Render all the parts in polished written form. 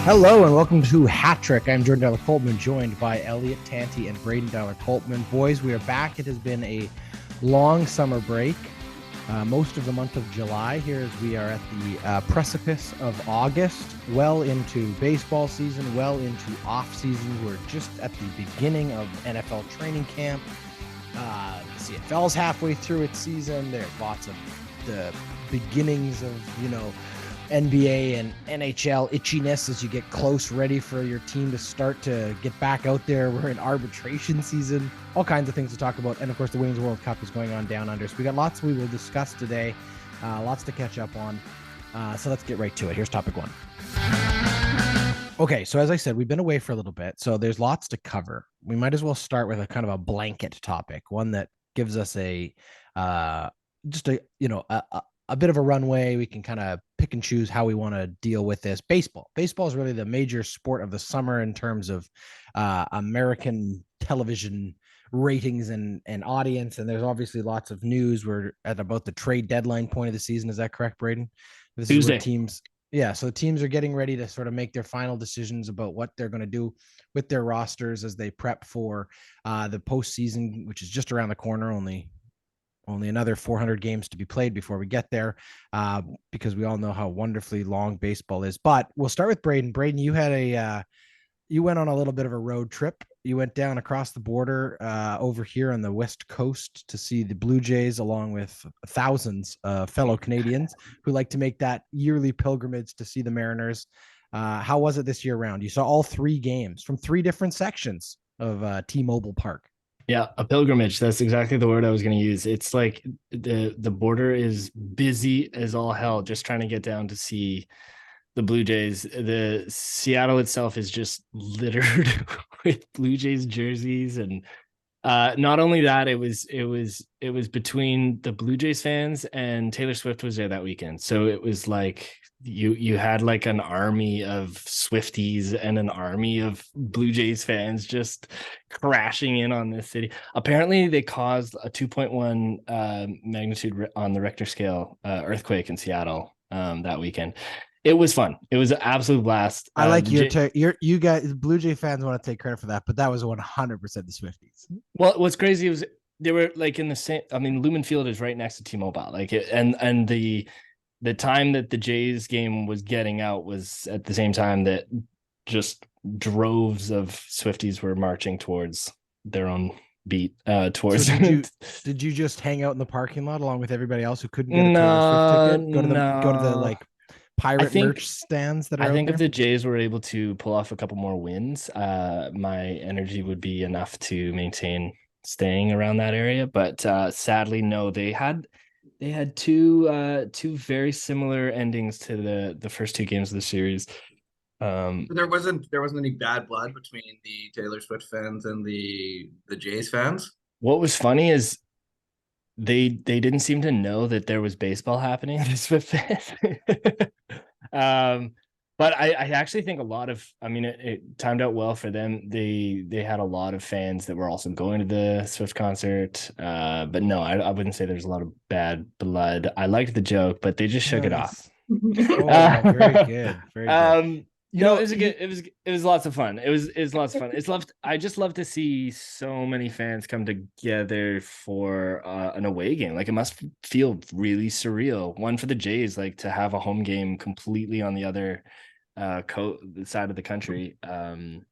Hello and welcome to HatTrick. I'm Jordan Dollar Coltman, joined by Elliott, Tanti, and Braydon Dollar Coltman. Boys, we are back. It has been a long summer break, most of the month of July here as we are at the precipice of August, well into baseball season, well into off season. We're just at the beginning of NFL training camp. The CFL's halfway through its season. There's lots of the beginnings of, NBA and NHL itchiness as you get close, ready for your team to start to get back out there. We're in arbitration season, all kinds of things to talk about. And of course, the Women's World Cup is going on down under. So we got lots we will discuss today, lots to catch up on. So let's get right to it. Here's topic one. Okay, so as I said, we've been away for a little bit, so there's lots to cover. We might as well start with a kind of a blanket topic, one that gives us a bit of a runway. We can kind of pick and choose how we want to deal with this. Baseball is really the major sport of the summer in terms of American television ratings and audience. And there's obviously lots of news. We're at about the trade deadline point of the season. Is that correct, Braydon? This Tuesday. Is teams. Yeah. So the teams are getting ready to sort of make their final decisions about what they're going to do with their rosters as they prep for the postseason, which is just around the corner. Only another 400 games to be played before we get there, because we all know how wonderfully long baseball is. But we'll start with Braydon. Braydon, you went on a little bit of a road trip. You went down across the border over here on the West Coast to see the Blue Jays, along with thousands of fellow Canadians who like to make that yearly pilgrimage to see the Mariners. How was it this year round? You saw all three games from three different sections of T-Mobile Park. Yeah, a pilgrimage. That's exactly the word I was going to use. It's like the border is busy as all hell, just trying to get down to see the Blue Jays. The Seattle itself is just littered with Blue Jays jerseys, and not only that, it was between the Blue Jays fans and Taylor Swift was there that weekend. So it was like you had like an army of Swifties and an army of Blue Jays fans just crashing in on this city. Apparently they caused a 2.1 magnitude on the Richter scale earthquake in Seattle that weekend. It was fun. It was an absolute blast. I like you guys, Blue Jay fans want to take credit for that, but that was 100% the Swifties. Well, what's crazy was they were like in the same. I mean, Lumen Field is right next to T-Mobile. And the time that the Jays game was getting out was at the same time that just droves of Swifties were marching towards their own beat. Towards. So did you just hang out in the parking lot along with everybody else who couldn't get a Taylor Swift ticket? Go to the like pirate merch stands that are. I think if the Jays were able to pull off a couple more wins, my energy would be enough to maintain staying around that area. But sadly, no. They had two very similar endings to the first two games of the series. There wasn't any bad blood between the Taylor Swift fans and the Jays fans. What was funny is they didn't seem to know that there was baseball happening this Swift fans. But I actually think it timed out well for them. They had a lot of fans that were also going to the Swift concert. But no, I wouldn't say there's a lot of bad blood. I liked the joke, but they just shook it off. Very good. Very good. It was lots of fun. It was lots of fun. I just love to see so many fans come together for an away game. Like, it must feel really surreal. One for the Jays, like to have a home game completely on the other side of the country, and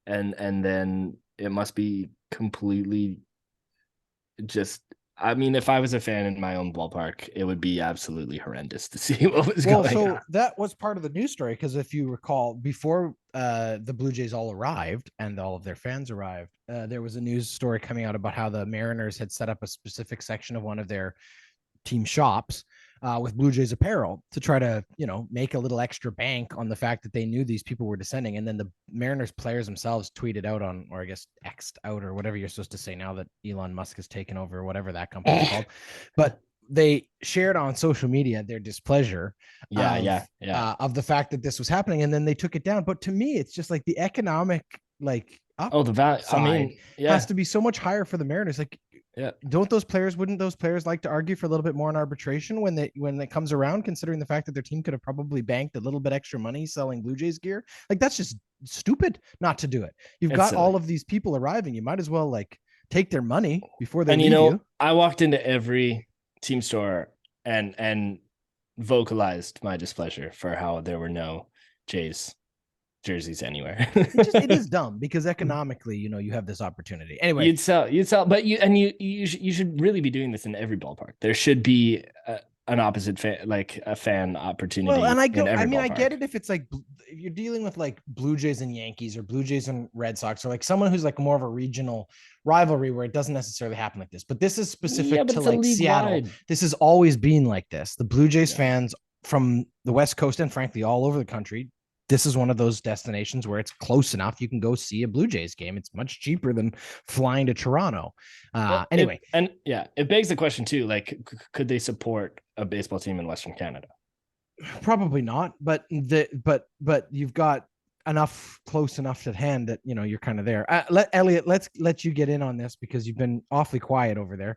then it must be completely just. I mean, if I was a fan in my own ballpark, it would be absolutely horrendous to see what was going on. That was part of the news story, because if you recall, before the Blue Jays all arrived and all of their fans arrived, there was a news story coming out about how the Mariners had set up a specific section of one of their team shops with Blue Jays apparel to try to, make a little extra bank on the fact that they knew these people were descending. And then the Mariners players themselves tweeted out or I guess X'd out, or whatever you're supposed to say now that Elon Musk has taken over, whatever that company is called. But they shared on social media their displeasure of the fact that this was happening. And then they took it down. But to me, it's just like the economic, the value, has to be so much higher for the Mariners. Like, Yeah. Wouldn't those players like to argue for a little bit more in arbitration when it comes around, considering the fact that their team could have probably banked a little bit extra money selling Blue Jays gear? Like, that's just stupid not to do it. You've got silly. all of these people arriving. You might as well like take their money before they leave you. I walked into every team store and vocalized my displeasure for how there were no Jays jerseys anywhere. It is dumb because economically, you have this opportunity. Anyway, you'd sell, but you should really be doing this in every ballpark. There should be an opposite fan, like a fan opportunity. Well, and I ballpark. get it if it's like if you're dealing with like Blue Jays and Yankees or Blue Jays and Red Sox or like someone who's like more of a regional rivalry where it doesn't necessarily happen like this. But this is specific to like Seattle. This has always been like this. The Blue Jays fans from the West Coast and frankly all over the country, this is one of those destinations where it's close enough. You can go see a Blue Jays game. It's much cheaper than flying to Toronto. Anyway. It begs the question too, like, could they support a baseball team in Western Canada? Probably not, but you've got enough close enough at hand that you're kind of there. Elliott, let's let you get in on this because you've been awfully quiet over there.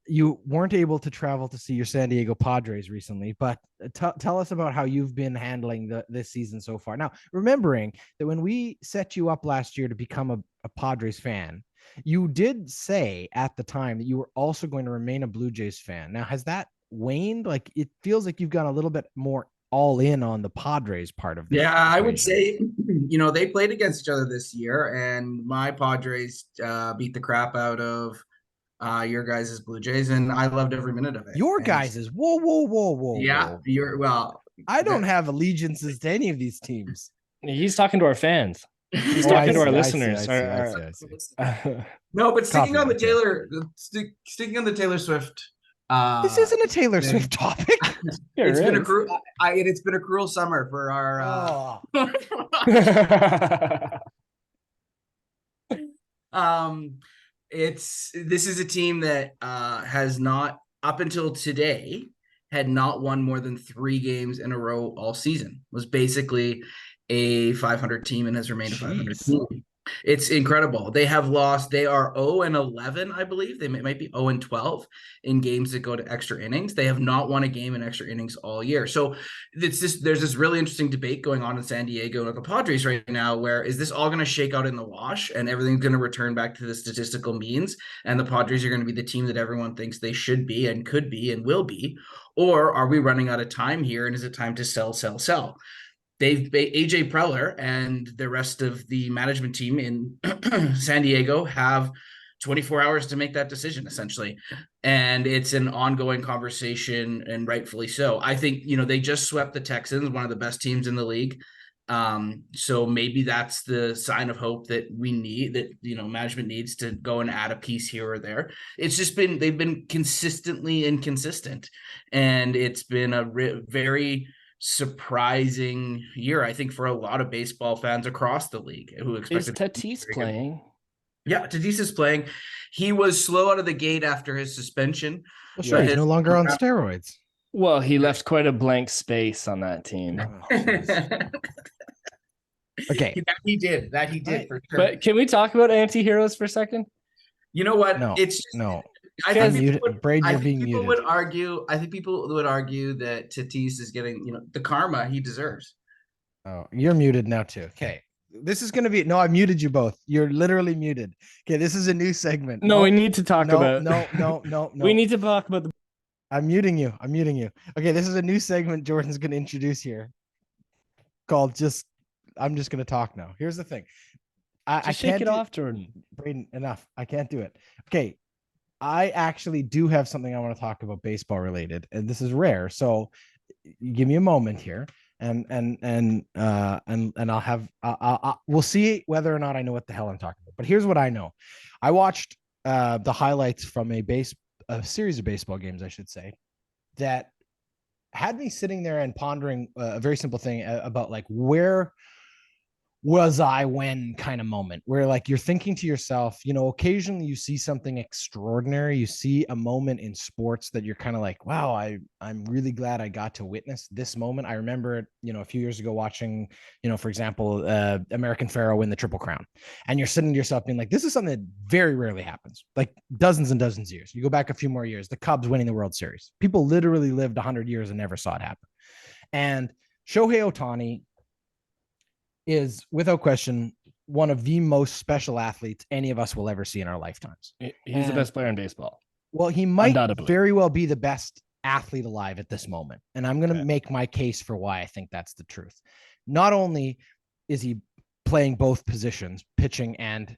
You weren't able to travel to see your San Diego Padres recently, but tell us about how you've been handling this season so far. Now, remembering that when we set you up last year to become a Padres fan, you did say at the time that you were also going to remain a Blue Jays fan. Now, has that waned? Like, it feels like you've got a little bit more all in on the Padres part of this. Yeah, I would say, they played against each other this year, and my Padres beat the crap out of your guys' Blue Jays, and I loved every minute of it. Your guys is whoa. Yeah, I don't have allegiances to any of these teams. He's talking to our fans. He's talking to our listeners. No, but sticking on the Taylor Swift. This isn't a Taylor Swift topic. It's been a cruel summer for our. This is a team that has not, up until today, had not won more than 3 games in a row all season. Was basically a 500 team and has remained a 500 team. It's incredible. They have lost. They are 0-11, I believe. They might be 0-12 in games that go to extra innings. They have not won a game in extra innings all year. So there's this really interesting debate going on in San Diego with the Padres right now, where is this all going to shake out in the wash and everything's going to return back to the statistical means, and the Padres are going to be the team that everyone thinks they should be and could be and will be, or are we running out of time here and is it time to sell? AJ Preller and the rest of the management team in San Diego have 24 hours to make that decision, essentially. And it's an ongoing conversation, and rightfully so. I think, they just swept the Texans, one of the best teams in the league. So maybe that's the sign of hope that we need, that, management needs to go and add a piece here or there. It's just they've been consistently inconsistent. And it's been a very surprising year, I think, for a lot of baseball fans across the league who expected. Is Tatis playing? Yeah, Tatis is playing. He was slow out of the gate after his suspension. Well, sure, he's no longer on steroids. Well, he left quite a blank space on that team. Okay, he did for sure. But can we talk about anti-heroes for a second? You know what? No, it's just, no. I think people would argue that Tatis is getting, the karma he deserves. Oh, you're muted now too. Okay. This is going to be, no, I muted you both. You're literally muted. Okay. This is a new segment. No, we need to talk about. No. We need to talk about I'm muting you. Okay. This is a new segment Jordan's going to introduce here called I'm just going to talk now. Here's the thing. I can't shake it off, Jordan. Braydon, enough. I can't do it. Okay. I actually do have something I want to talk about baseball related, and this is rare. So give me a moment here, and we'll see whether or not I know what the hell I'm talking about. But here's what I know. I watched the highlights from a series of baseball games, I should say, that had me sitting there and pondering a very simple thing about like where was I when kind of moment where like you're thinking to yourself, occasionally you see something extraordinary. You see a moment in sports that you're kind of like, wow, I'm really glad I got to witness this moment. I remember, a few years ago watching, for example, American Pharaoh win the Triple Crown. And you're sitting to yourself being like, this is something that very rarely happens, like dozens and dozens of years. You go back a few more years, the Cubs winning the World Series. People literally lived 100 years and never saw it happen. And Shohei Ohtani is without question one of the most special athletes any of us will ever see in our lifetimes. He's the best player in baseball. Well, he might very well be the best athlete alive at this moment. And I'm going to make my case for why I think that's the truth. Not only is he playing both positions, pitching and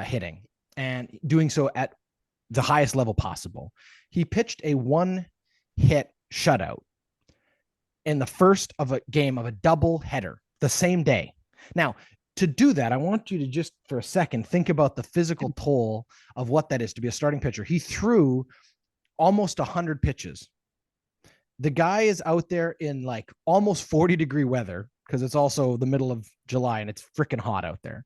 hitting, and doing so at the highest level possible. He pitched a 1-hit shutout in the first of a game of a double header the same day. Now, to do that, I want you to just for a second think about the physical toll of what that is to be a starting pitcher. He threw almost 100 pitches. The guy is out there in like almost 40-degree weather because it's also the middle of July and it's freaking hot out there,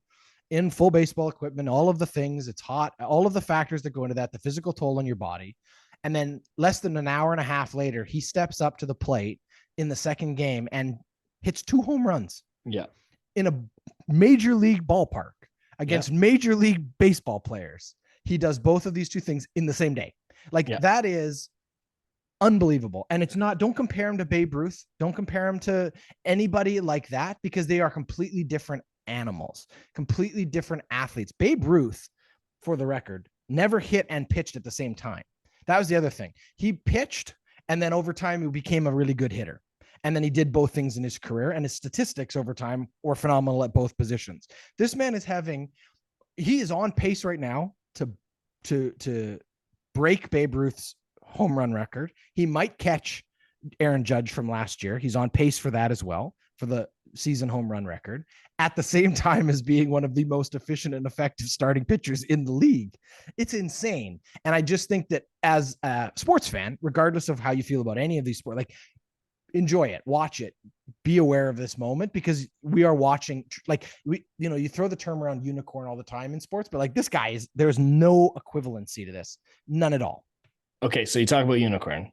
in full baseball equipment, all of the things, it's hot, all of the factors that go into that, the physical toll on your body. And then less than an hour and a half later, he steps up to the plate in the second game and hits 2 home runs. Yeah. In a major league ballpark against major league baseball players. He does both of these 2 things in the same day. Like that is unbelievable. And it's not, don't compare him to Babe Ruth. Don't compare him to anybody like that because they are completely different animals, completely different athletes. Babe Ruth, for the record, never hit and pitched at the same time. That was the other thing. He pitched and then over time he became a really good hitter. And then he did both things in his career, and his statistics over time were phenomenal at both positions. This man he is on pace right now to break Babe Ruth's home run record. He might catch Aaron Judge from last year. He's on pace for that as well, for the season home run record, at the same time as being one of the most efficient and effective starting pitchers in the league. It's insane. And I just think that as a sports fan, regardless of how you feel about any of these sports, like, enjoy it, watch it, be aware of this moment because we are watching, like, you throw the term around unicorn all the time in sports, but like this guy there's no equivalency to this, none at all. Okay. So you talk about unicorn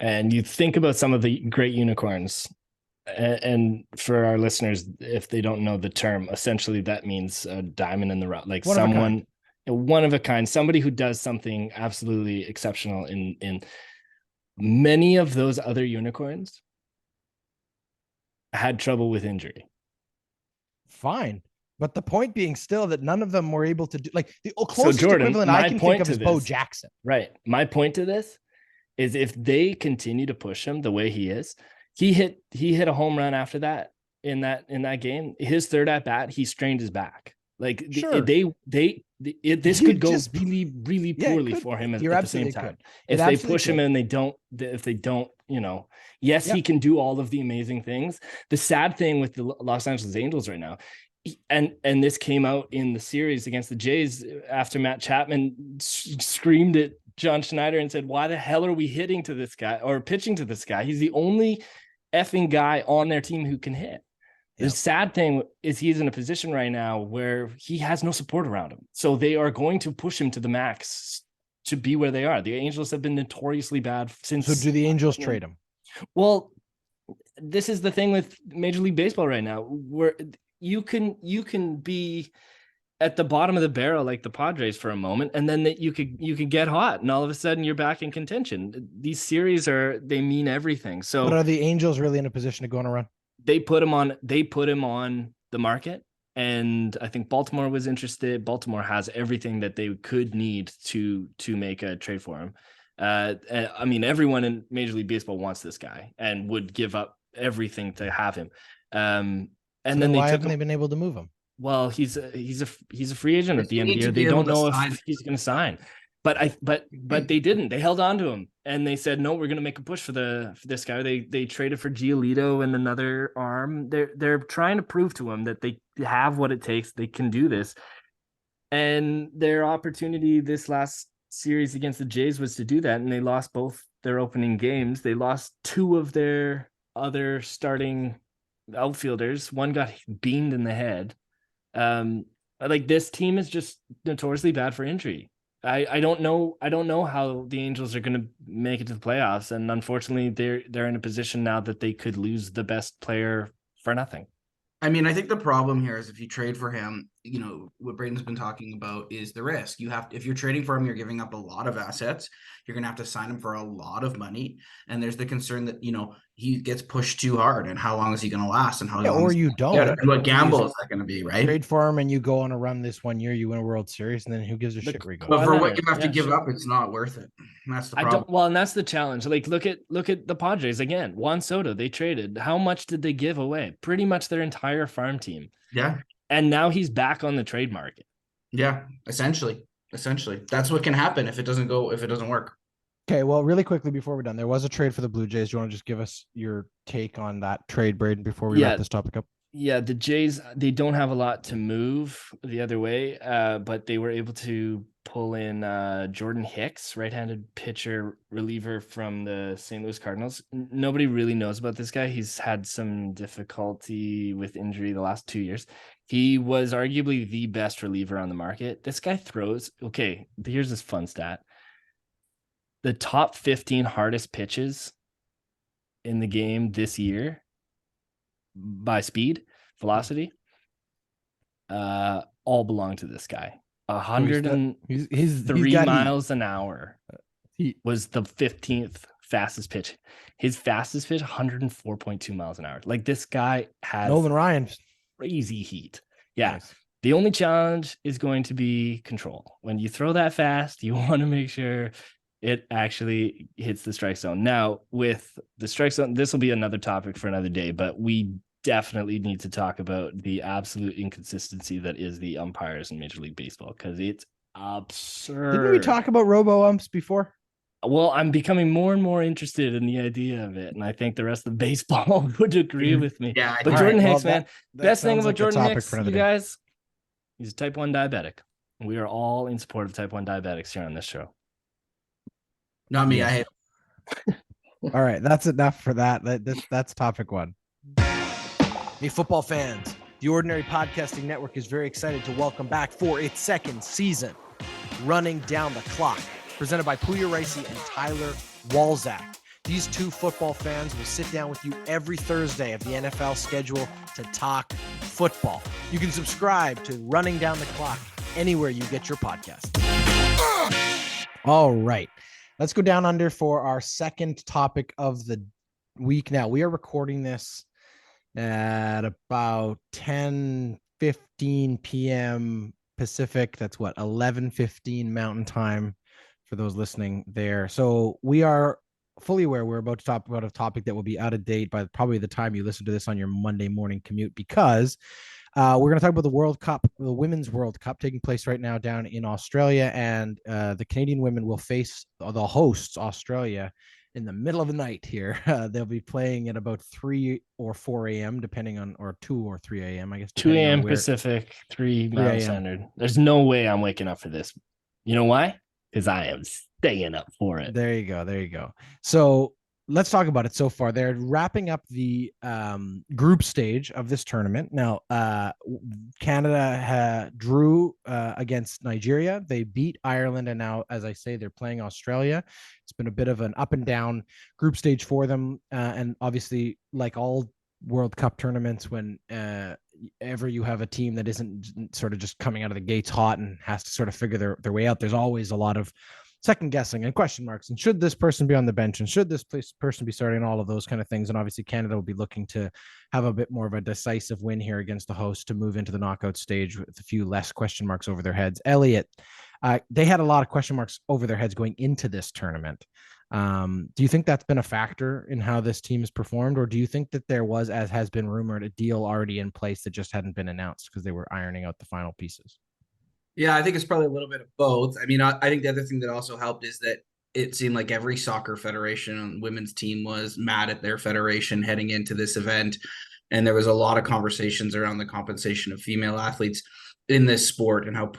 and you think about some of the great unicorns, and for our listeners, if they don't know the term, essentially that means a diamond in the rough, like one of a kind, somebody who does something absolutely exceptional in many of those other unicorns had trouble with injury. Fine. But the point being still that none of them were able to do, like, the closest equivalent I can think of is Bo Jackson. Right. My point to this is if they continue to push him the way he is, he hit a home run after that in that game. His third at bat, he strained his back. Like sure. This could go really, really poorly for him at the same time. If they push him and if they don't, yes, he can do all of the amazing things. The sad thing with the Los Angeles Angels right now, and this came out in the series against the Jays after Matt Chapman screamed at John Schneider and said, why the hell are we hitting to this guy or pitching to this guy? He's the only effing guy on their team who can hit. The sad thing is he's in a position right now where he has no support around him. So they are going to push him to the max to be where they are. The Angels have been notoriously bad since. So do the Angels trade him? Well, this is the thing with Major League Baseball right now, where you can be at the bottom of the barrel like the Padres for a moment, and then you could get hot, and all of a sudden you're back in contention. These series they mean everything. So, but are the Angels really in a position to go on a run? They put him on the market, and I think Baltimore was interested. Baltimore has everything that they could need to make a trade for him. I mean, everyone in Major League Baseball wants this guy and would give up everything to have him. And then why haven't they been able to move him? Well, he's a free agent at the end of the year. They don't know if he's going to sign. But they didn't. They held on to him and they said, no, we're going to make a push for this guy. They traded for Giolito and another arm. They're trying to prove to him that they have what it takes. They can do this. And their opportunity this last series against the Jays was to do that. And they lost both their opening games. They lost 2 of their other starting outfielders. One got beamed in the head. Like this team is just notoriously bad for injury. I don't know how the Angels are going to make it to the playoffs, and unfortunately, they're in a position now that they could lose the best player for nothing. I mean, I think the problem here is if you trade for him, what Braden's been talking about is the risk. If you're trading for him, you're giving up a lot of assets. You're going to have to sign him for a lot of money. And there's the concern that, he gets pushed too hard, and how long is he going to last, and how long or you don't. And what gamble is that going to be, right? Trade for him and you go on a run this 1 year, you win a World Series, and then who gives a shit where he goes? But for what you have to give up, it's not worth it. And that's the problem. And that's the challenge. Like, look at the Padres again. Juan Soto, they traded. How much did they give away? Pretty much their entire farm team. Yeah. And now he's back on the trade market. Yeah, essentially. That's what can happen if it doesn't work. Okay, well, really quickly before we're done, there was a trade for the Blue Jays. Do you want to just give us your take on that trade, Braden, before we wrap this topic up? Yeah, the Jays, they don't have a lot to move the other way, but they were able to pull in Jordan Hicks, right-handed pitcher reliever from the St. Louis Cardinals. Nobody really knows about this guy. He's had some difficulty with injury the last 2 years. He was arguably the best reliever on the market. This guy throws, okay, here's this fun stat. The top 15 hardest pitches in the game this year by speed, velocity, all belong to this guy. 103 miles an hour was the 15th fastest pitch. His fastest pitch, 104.2 miles an hour. Like, this guy has Nolan Ryan, crazy heat. Yeah. Nice. The only challenge is going to be control. When you throw that fast, you want to make sure it actually hits the strike zone. Now, with the strike zone, this will be another topic for another day, but we definitely need to talk about the absolute inconsistency that is the umpires in Major League Baseball, because it's absurd. Didn't we talk about robo-umps before? Well, I'm becoming more and more interested in the idea of it, and I think the rest of baseball would agree with me. Yeah, but Jordan Hicks, man, best thing about Jordan Hicks, you guys, he's a type 1 diabetic. We are all in support of type 1 diabetics here on this show. Not me. I hate him. All right, that's enough for that. That's topic 1. Hey, football fans, the Ordinary Podcasting Network is very excited to welcome back for its second season, Running Down the Clock, presented by Puya Ricey and Tyler Walzak. These two football fans will sit down with you every Thursday of the NFL schedule to talk football. You can subscribe to Running Down the Clock anywhere you get your podcast. All right. Let's go down under for our second topic of the week. Now, we are recording this at about 10:15 p.m. Pacific. That's 11:15 Mountain Time for those listening there. So we are fully aware we're about to talk about a topic that will be out of date by probably the time you listen to this on your Monday morning commute, because we're going to talk about the World Cup, the Women's World Cup taking place right now down in Australia. And the Canadian women will face the hosts, Australia, in the middle of the night here. They'll be playing at about 3 or 4 a.m., depending on, or 2 or 3 a.m., I guess. 2 a.m. Pacific, 3 Mountain Standard. There's no way I'm waking up for this. You know why? Because I am staying up for it. There you go. So let's talk about it so far. They're wrapping up the group stage of this tournament. Now, Canada drew against Nigeria. They beat Ireland, and now, as I say, they're playing Australia. It's been a bit of an up and down group stage for them. And obviously, like all World Cup tournaments, when ever you have a team that isn't sort of just coming out of the gates hot and has to sort of figure their way out, there's always a lot of second guessing and question marks. And should this person be on the bench? And should this person be starting? All of those kind of things. And obviously Canada will be looking to have a bit more of a decisive win here against the host to move into the knockout stage with a few less question marks over their heads. Elliott, they had a lot of question marks over their heads going into this tournament. Do you think that's been a factor in how this team has performed? Or do you think that there was, as has been rumored, a deal already in place that just hadn't been announced because they were ironing out the final pieces? Yeah, I think it's probably a little bit of both. I mean, I think the other thing that also helped is that it seemed like every soccer federation and women's team was mad at their federation heading into this event. And there was a lot of conversations around the compensation of female athletes in this sport and how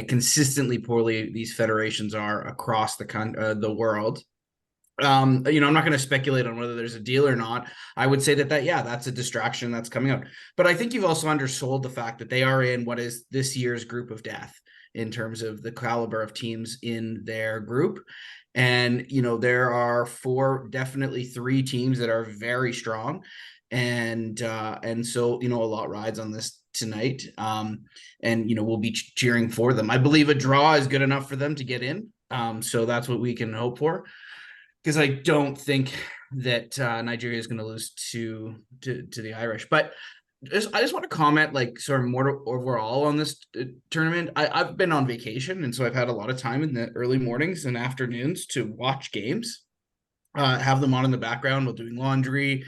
consistently poorly these federations are across the world. I'm not going to speculate on whether there's a deal or not. I would say that's a distraction that's coming out. But I think you've also undersold the fact that they are in what is this year's group of death in terms of the caliber of teams in their group. And, there are definitely three teams that are very strong. And so, a lot rides on this tonight. And, we'll be cheering for them. I believe a draw is good enough for them to get in. So that's what we can hope for, because I don't think that Nigeria is going to lose to the Irish. But I just want to comment, like, sort of more overall on this tournament. I've been on vacation, and so I've had a lot of time in the early mornings and afternoons to watch games, have them on in the background while doing laundry,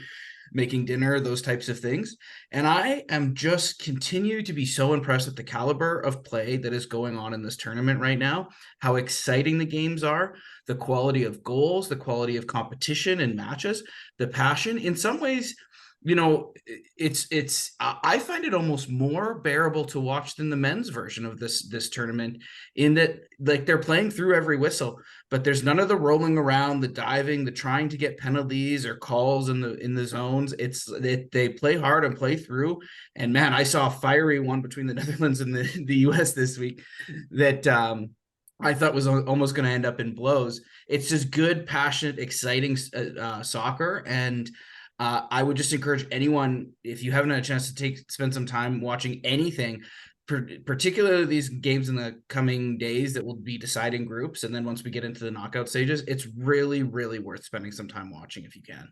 making dinner, those types of things. And I am just continue to be so impressed with the caliber of play that is going on in this tournament right now, how exciting the games are, the quality of goals, the quality of competition and matches, the passion. In some ways, I find it almost more bearable to watch than the men's version of this tournament, in that, like, they're playing through every whistle, but there's none of the rolling around, the diving, the trying to get penalties or calls in the zones. They play hard and play through. And man, I saw a fiery one between the Netherlands and the US this week that I thought was almost going to end up in blows. It's just good, passionate, exciting soccer. And I would just encourage anyone, if you haven't had a chance to spend some time watching anything, particularly these games in the coming days that will be deciding groups, and then once we get into the knockout stages, it's really, really worth spending some time watching if you can.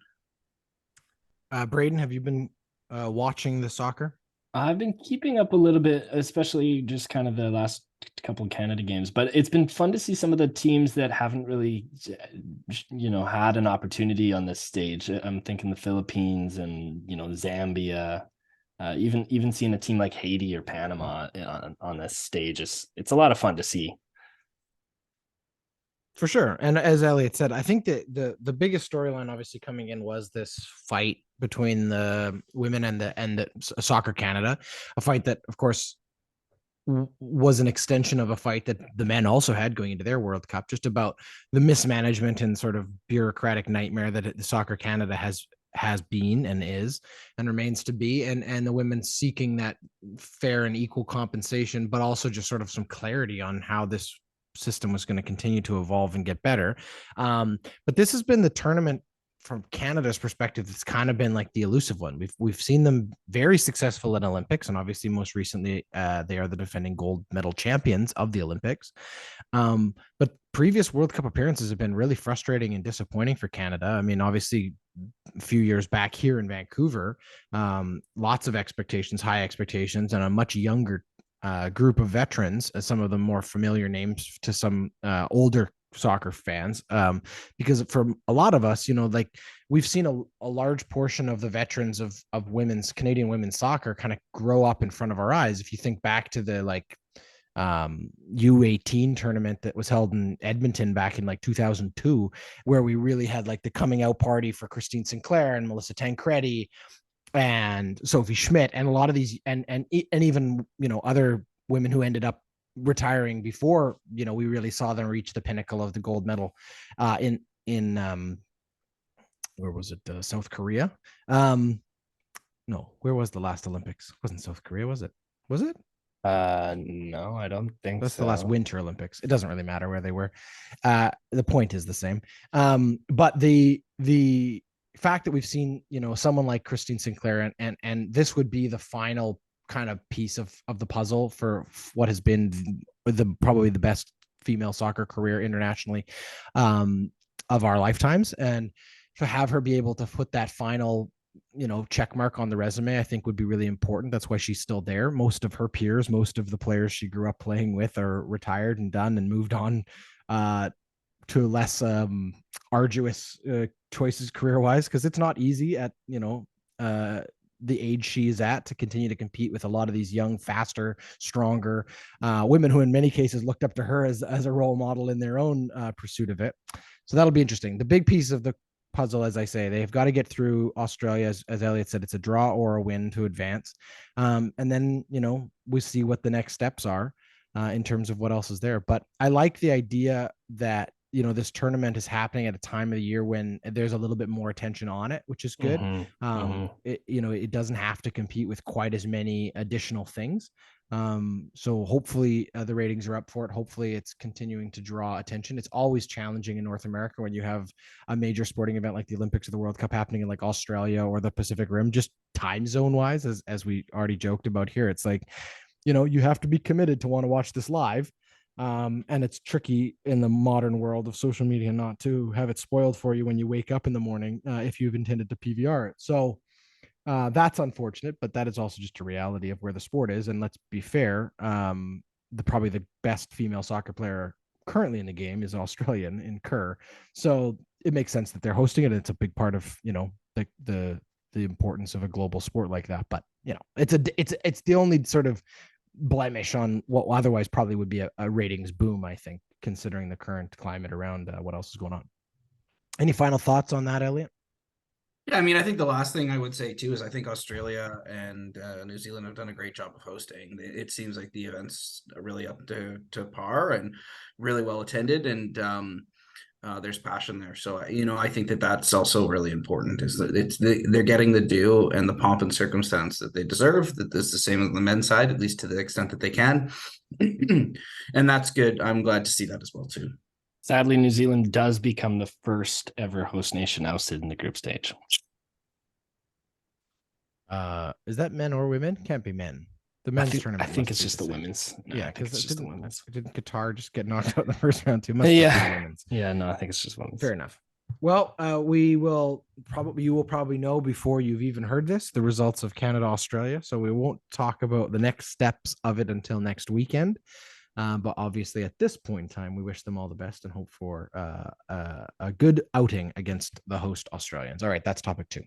Braydon, have you been watching the soccer? I've been keeping up a little bit, especially just kind of the last couple of Canada games, but it's been fun to see some of the teams that haven't really, had an opportunity on this stage. I'm thinking the Philippines and, Zambia, even seeing a team like Haiti or Panama on this stage it's a lot of fun to see. For sure. And as Elliott said, I think that the biggest storyline obviously coming in was this fight between the women and the Soccer Canada, a fight that, of course, was an extension of a fight that the men also had going into their World Cup, just about the mismanagement and sort of bureaucratic nightmare that the Soccer Canada has been and is and remains to be, and the women seeking that fair and equal compensation, but also just sort of some clarity on how this system was going to continue to evolve and get better. But this has been the tournament from Canada's perspective. It's kind of been like the elusive one. We've seen them very successful in Olympics, and obviously most recently they are the defending gold medal champions of the Olympics. But previous World Cup appearances have been really frustrating and disappointing for Canada. I mean, obviously a few years back here in Vancouver, lots of expectations, high expectations, and a much younger group of veterans, some of them more familiar names to some older soccer fans, because for a lot of us, like, we've seen a large portion of the veterans of Canadian women's soccer kind of grow up in front of our eyes. If you think back to the U18 tournament that was held in Edmonton back in 2002, where we really had the coming out party for Christine Sinclair and Melissa Tancredi and Sophie Schmidt, and a lot of these, and even other women who ended up retiring before we really saw them reach the pinnacle of the gold medal in where was it, South Korea? No, where was the last Olympics? It wasn't South Korea, was it? No, I don't think that's so. The last Winter Olympics. It doesn't really matter where they were. The point is the same. But the fact that we've seen someone like Christine Sinclair, and this would be the final kind of piece of the puzzle for what has been probably the best female soccer career internationally of our lifetimes, and to have her be able to put that final check mark on the resume, I think would be really important. That's why she's still there. Most of her peers, most of the players she grew up playing with, are retired and done and moved on to less arduous choices career-wise, because it's not easy at the age she is at to continue to compete with a lot of these young, faster, stronger women who in many cases looked up to her as a role model in their own pursuit of it. So that'll be interesting. The big piece of the puzzle, as I say, they've got to get through Australia. As Elliott said, it's a draw or a win to advance. And then, we see what the next steps are in terms of what else is there. But I like the idea that this tournament is happening at a time of the year when there's a little bit more attention on it, which is good. It doesn't have to compete with quite as many additional things. So hopefully the ratings are up for it. Hopefully it's continuing to draw attention. It's always challenging in North America when you have a major sporting event like the Olympics or the World Cup happening in like Australia or the Pacific Rim, just time zone wise, as we already joked about here. It's like, you have to be committed to want to watch this live. And it's tricky in the modern world of social media not to have it spoiled for you when you wake up in the morning if you've intended to PVR it. So that's unfortunate, but that is also just a reality of where the sport is. And let's be fair, probably the best female soccer player currently in the game is Australian in Kerr. So it makes sense that they're hosting it. It's a big part of the importance of a global sport like that. But it's the only sort of blemish on what otherwise probably would be a ratings boom, I think, considering the current climate around what else is going on. Any final thoughts on that, Elliot? Yeah, I mean, I think the last thing I would say too is I think Australia and New Zealand have done a great job of hosting. It seems like the events are really up to par and really well attended, and there's passion there. So I think that's also really important. Is that they're getting the due and the pomp and circumstance that they deserve. That is the same as the men's side, at least to the extent that they can, and that's good. I'm glad to see that as well too. Sadly, New Zealand does become the first ever host nation ousted in the group stage. Is that men or women? Can't be men. The men's tournament. I think it's just the women's. Yeah, because it's just the women's. Didn't Qatar just get knocked out in the first round too? Yeah, no, I think it's just women's. Fair enough. Well, you will probably know before you've even heard this the results of Canada Australia. So we won't talk about the next steps of it until next weekend. But obviously, at this point in time, we wish them all the best and hope for a good outing against the host Australians. All right, that's topic 2.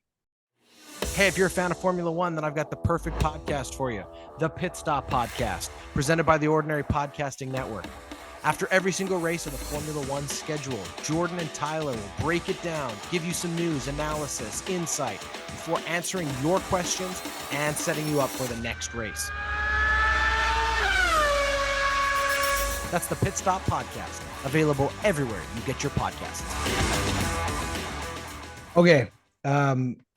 Hey, if you're a fan of Formula One, then I've got the perfect podcast for you. The Pit Stop Podcast, presented by the Ordinary Podcasting Network. After every single race of the Formula One schedule, Jordan and Tyler will break it down, give you some news, analysis, insight, before answering your questions and setting you up for the next race. That's the Pit Stop Podcast, available everywhere you get your podcasts. Okay,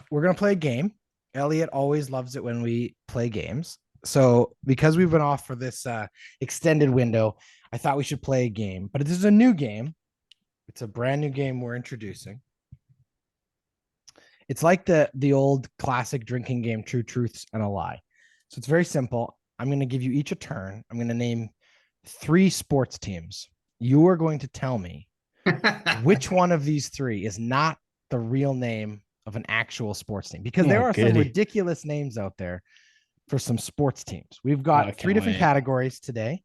we're going to play a game. Elliot always loves it when we play games. So because we've been off for this extended window, I thought we should play a game. But this is a new game. It's a brand new game we're introducing. It's like the old classic drinking game, True Truths and a Lie. So it's very simple. I'm going to give you each a turn. I'm going to name 3 sports teams. You are going to tell me which one of these 3 is not the real name of an actual sports team, because there are some ridiculous names out there for some sports teams. We've got 3 different categories today.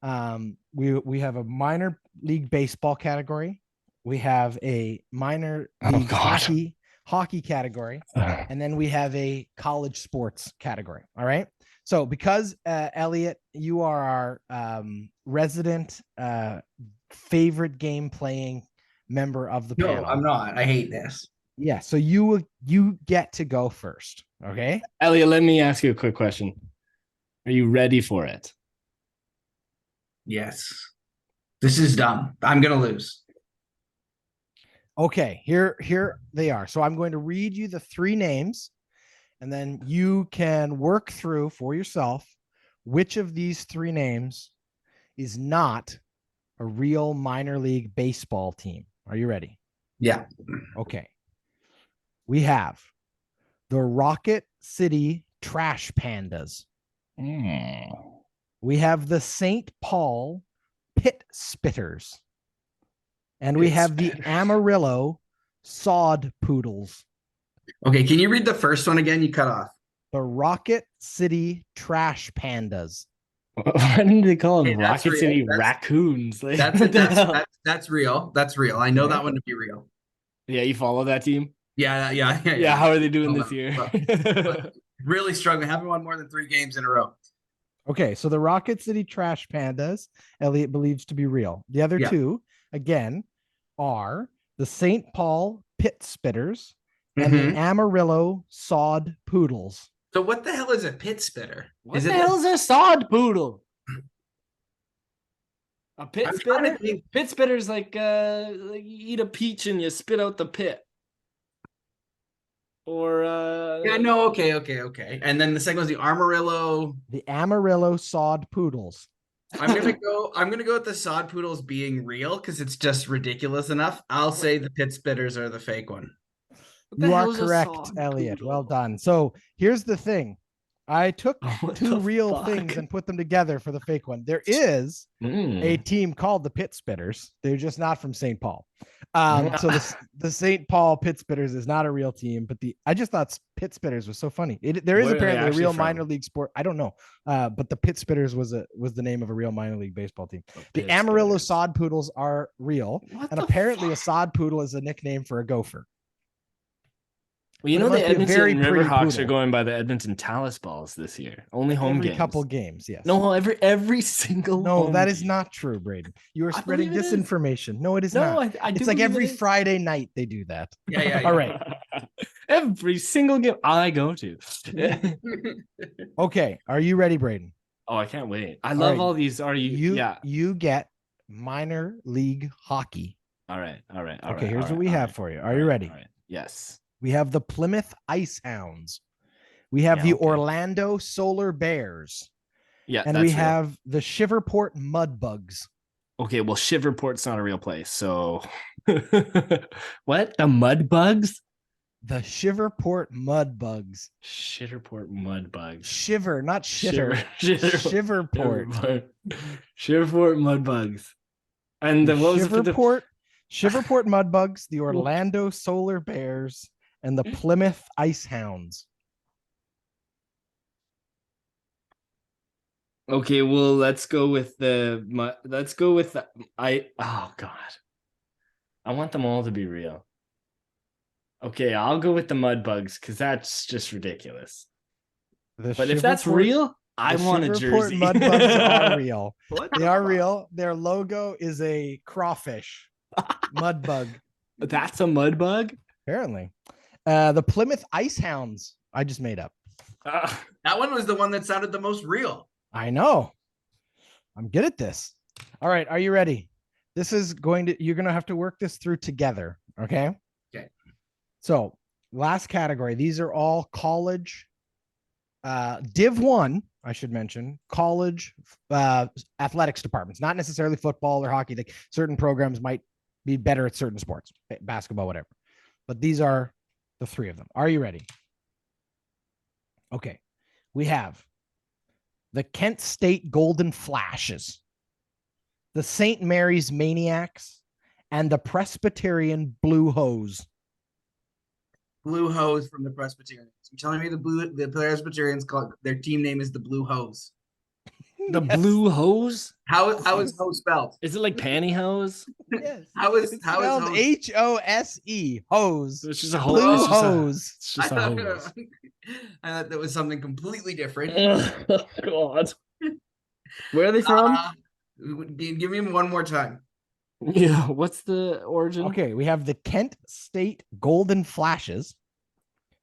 We have a minor league baseball category. We have a minor league hockey category, and then we have a college sports category. All right. So because Elliot, you are our resident favorite game playing member of the panel. No, I'm not. I hate this. Yeah. So you get to go first. Okay. Elliot, let me ask you a quick question. Are you ready for it? Yes. This is dumb. I'm going to lose. Okay. Here they are. So I'm going to read you the 3 names, and then you can work through for yourself which of these 3 names is not a real minor league baseball team. Are you ready? Yeah. Okay. We have the Rocket City Trash Pandas. We have the St. Paul Pit Spitters. And we have the Amarillo Sod Poodles. Okay, can you read the first one again? You cut off. The Rocket City Trash Pandas. Why didn't they call them Rocket City Raccoons? Like, that's real. That's real. I know that one to be real. Yeah, you follow that team? Yeah. How are they doing this year? But really struggling. Haven't won more than 3 games in a row. Okay, so the Rocket City Trash Pandas, Elliot believes to be real. The other 2, again, are the St. Paul Pit Spitters and the Amarillo Sod Poodles. So what the hell is a pit spitter? What the hell is a sod poodle? A pit I'm trying to spitter? think. Pit spitter's like you eat a peach and you spit out the pit. Or Yeah, no, okay. And then the second was the Armorillo. The Amarillo Sod Poodles. I'm gonna go with the Sod Poodles being real because it's just ridiculous enough. I'll say the Pit Spitters are the fake one. You are correct, Elliot. Well done. So here's the thing. I took two real things and put them together for the fake one. There is a team called the Pit Spitters. They're just not from St. Paul. So the St. Paul Pit Spitters is not a real team, but I just thought Pit Spitters was so funny. There is apparently a real minor league sport. I don't know, but the Pit Spitters was the name of a real minor league baseball team. The Amarillo Sod Poodles are real, and apparently a Sod Poodle is a nickname for a gopher. Well, you know the Edmonton Riverhawks are going by the Edmonton Talus Balls this year. Only home games. Couple games, yes. No, every single. No, that is not true, Braden. You are spreading disinformation. No, it is not. It's like every Friday night they do that. Yeah. All right. Every single game I go to. Okay, are you ready, Braden? Oh, I can't wait. I love all these. Are you? Yeah. You get minor league hockey. All right. Okay, here's what we have for you. Are you ready? All right. Yes. We have the Plymouth Ice Hounds. We have the Orlando Solar Bears. Yeah. And we have the Shiverport Mudbugs. Okay, well, Shiverport's not a real place. So what? The Mudbugs? The Shiverport Mudbugs. Shiverport Mudbugs. Shiver, not shitter. Shiverport. Shiverport Mudbugs. And what was it? Shiverport Mudbugs, the Orlando Solar Bears, and the Plymouth Ice Hounds. Okay, well, let's go with oh God. I want them all to be real. Okay, I'll go with the Mudbugs because that's just ridiculous. But if that's real, I want a jersey. Mudbugs are real. What? They are real. Their logo is a crawfish. Mudbug. That's a mudbug? Apparently. The Plymouth Ice Hounds, I just made up. That one was the one that sounded the most real. I know. I'm good at this. All right. Are you ready? You're going to have to work this through together. Okay. Okay. So last category. These are all college. Div 1, I should mention, college athletics departments, not necessarily football or hockey. Like certain programs might be better at certain sports, basketball, whatever. But these are the three of them. Are you ready? Okay. We have the Kent State Golden Flashes, the St. Mary's Maniacs, and the Presbyterian Blue Hose. Blue Hose from the Presbyterians. You're telling me the Presbyterians their team name is the Blue Hose? The yes. Blue Hose? How is hose spelled? Is it like pantyhose? Yes. How is hose? H-O-S-E, hose. It's just a hose. Blue hose. It's just a hose. I thought that was something completely different. Oh, God. Where are they from? Give me one more time. Yeah, what's the origin? Okay, we have the Kent State Golden Flashes,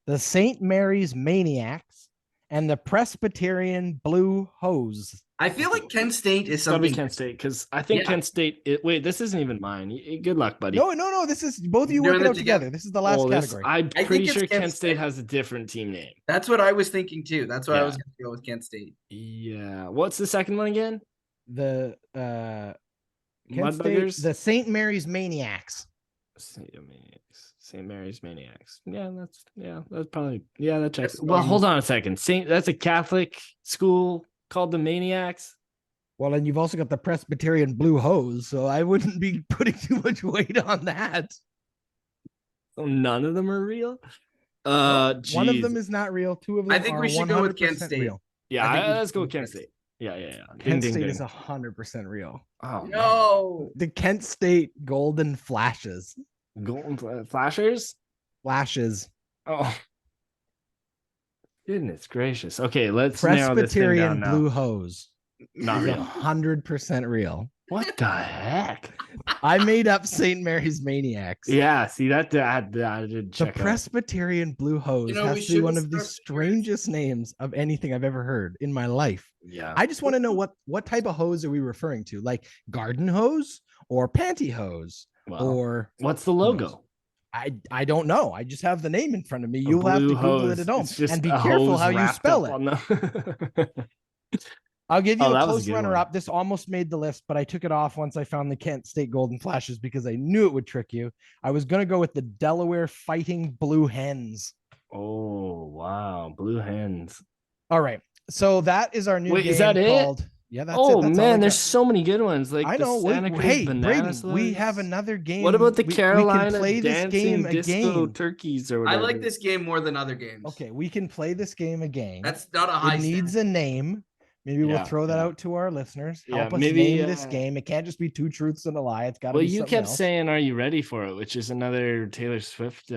the St. Mary's Maniacs, and the Presbyterian Blue Hose. I feel like Kent State is something. That'd be Kent State because I think Kent State. Wait, this isn't even mine. Good luck, buddy. No. This is both of you working out together. This is the last category. I'm pretty sure Kent State has a different team name. That's what I was thinking too. That's why I was going to go with Kent State. Yeah. What's the second one again? The Mudbuggers, the St. Mary's Maniacs. St. Mary's Maniacs. Yeah, that's probably that checks. Well, hold on a second. That's a Catholic school called the Maniacs. Well, and you've also got the Presbyterian Blue Hose, so I wouldn't be putting too much weight on that. So none of them are real. One of them is not real. Two of them. I think we should go with Kent State. Real. Yeah, let's go with Kent State. Yeah. Kent State is 100% real. Oh no, the Kent State Golden Flashes. Golden Flashers? Flashes. Oh. Goodness gracious. Okay, let's narrow this thing down now. Blue Hose. Not real. 100% real. What the heck? I made up St. Mary's Maniacs. Yeah, see that I did The check out. Presbyterian Blue Hose You know, we has to be should one have of the stressed strangest names of anything I've ever heard in my life. Yeah. I just want to know what type of hose are we referring to? Like garden hose or pantyhose? Well, or what's the logo? I don't know. I just have the name in front of me. A You'll have to blue Google hose. it at home. It's just And be a careful hose how you wrapped spell up it. on the... I'll give you Oh, a that was a close good runner one. up. This almost made the list, but I took it off once I found the Kent State Golden Flashes because I knew it would trick you. I was going to go with the Delaware Fighting Blue Hens. Oh, wow. Blue Hens. All right. So that is our new Wait, game is that it? called. Yeah, that's Oh it. That's all I man, there's got. so many good ones. Like I the know. Santa Cruz Hey, banana Braydon, we slugs. have another game. What about the we Carolina can play this dancing game disco again. turkeys or I whatever? like this game more than other games. Okay, we can play this game again. That's not a high It needs a name. Maybe we'll Yeah, throw that yeah. out to our listeners. Yeah, Help us maybe, name this game. It can't just be two truths and a lie. It's got to Well, be you something kept else. saying, "Are you ready for it?" Which is another Taylor Swift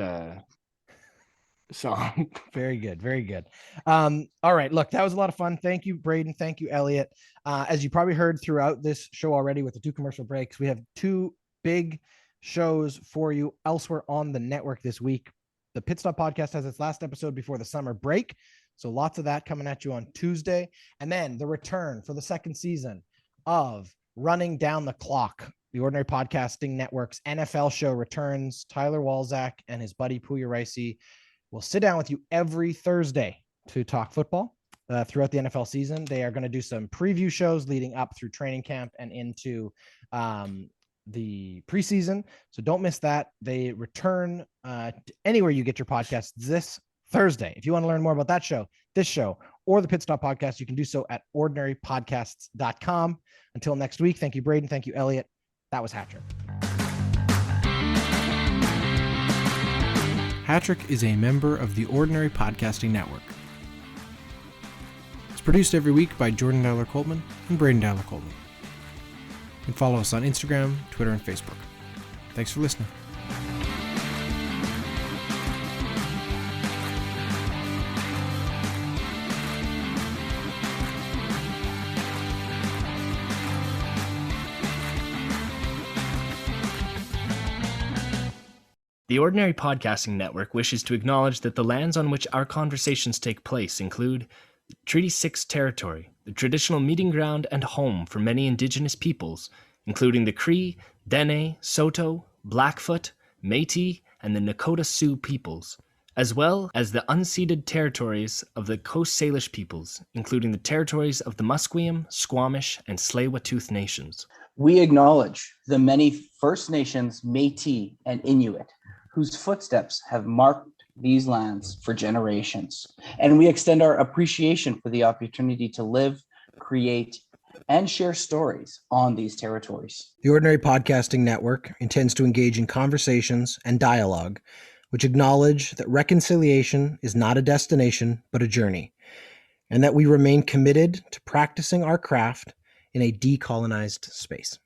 song. Very good. Very good. All right. Look, that was a lot of fun. Thank you, Braydon. Thank you, Elliott. As you probably heard throughout this show already with the 2 commercial breaks, we have 2 big shows for you elsewhere on the network this week. The Pit Stop Podcast has its last episode before the summer break. So lots of that coming at you on Tuesday. And then the return for the second season of Running Down the Clock. The Ordinary Podcasting Network's NFL show returns. Tyler Walzak and his buddy Puya Ricey will sit down with you every Thursday to talk football throughout the NFL season. They are going to do some preview shows leading up through training camp and into the preseason. So don't miss that. They return to anywhere you get your podcasts this Thursday. If you want to learn more about that show, this show, or the Pit Stop Podcast, you can do so at ordinarypodcasts.com. Until next week, thank you, Braydon. Thank you, Elliott. That was HatTrick. HatTrick is a member of the Ordinary Podcasting Network. It's produced every week by Jordan Dowler Coltman and Braydon Dowler Coltman. You can follow us on Instagram, Twitter, and Facebook. Thanks for listening. The Ordinary Podcasting Network wishes to acknowledge that the lands on which our conversations take place include Treaty 6 territory, the traditional meeting ground and home for many Indigenous peoples, including the Cree, Dene, Saulteaux, Blackfoot, Métis, and the Nakota Sioux peoples, as well as the unceded territories of the Coast Salish peoples, including the territories of the Musqueam, Squamish, and Tsleil-Waututh nations. We acknowledge the many First Nations, Métis, and Inuit whose footsteps have marked these lands for generations. And we extend our appreciation for the opportunity to live, create, and share stories on these territories. The Ordinary Podcasting Network intends to engage in conversations and dialogue which acknowledge that reconciliation is not a destination, but a journey, and that we remain committed to practicing our craft in a decolonized space.